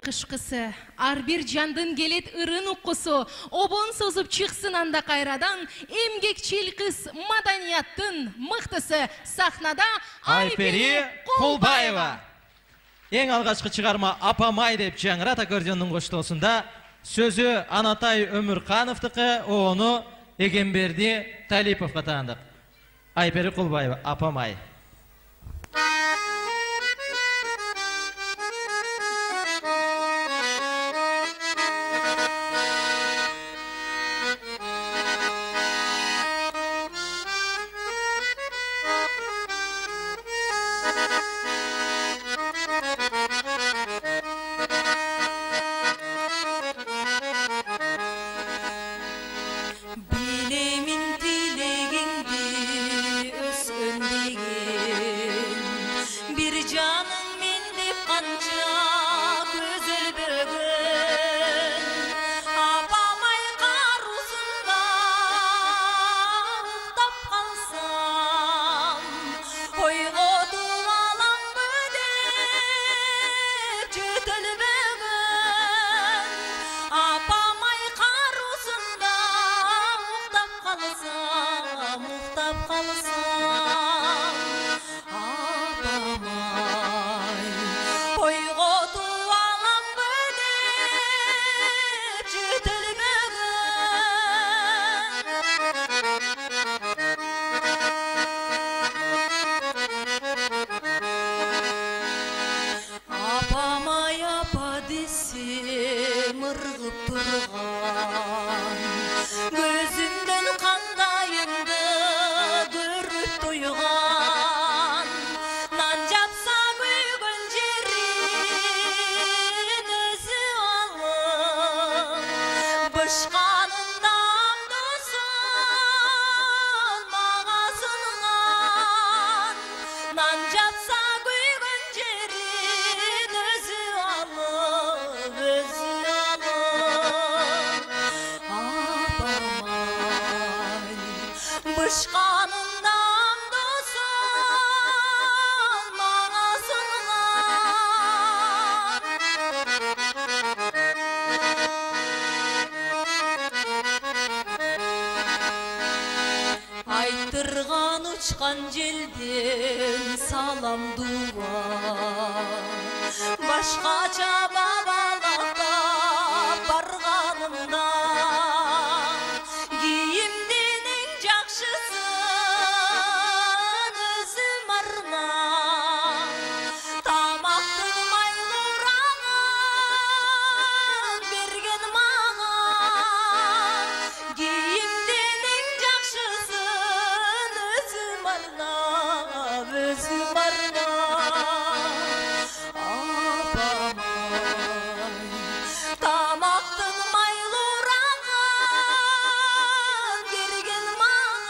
кышкысы, ар бир жандын келет ырын уккусу, обон созуп чыксын анда кайрадан, эмгекчил кыз маданияттын мыктысы сахнада Айпери Кулбаева. Эң алгачкы чыгарма Апамай деп жаңырат аккордеондун коштоосунда сөзү Анатай Өмүркановдуку, ону Эгемберди Талиповго таандык. Айпери Кулбаева, Апамай. Айтырған ұчқан желден салам дуа, башқача бабалақта барғанымда, киімденің жақшысын өзім арнап, тамақтың майлырағын берген маған, киімденің жақшысын өзім арнап, Апамай, тамақтың майлырағын берген маған.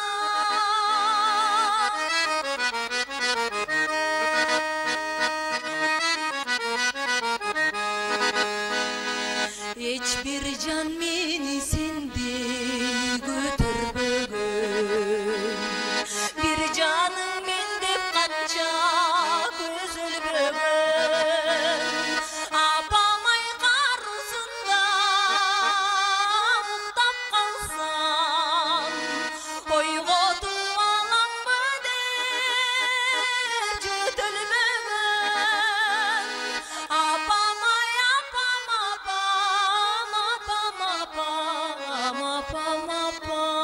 Ечбір жан мені сендей көтербеген, бір жаның мен деп қанша көзілбеген. Апамай қарусында мұқтап қалсам, ойға туалам бөдер жетілмеген. Апамай, апам, апам, апам, апам, апам, апам,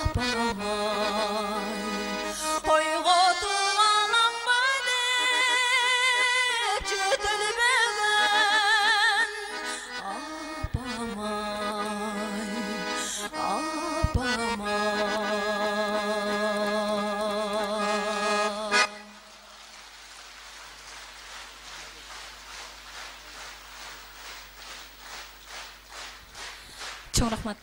апамай, ойға туалам бөдер жетілмеген. Апамай, апамай. Чоң рахмат.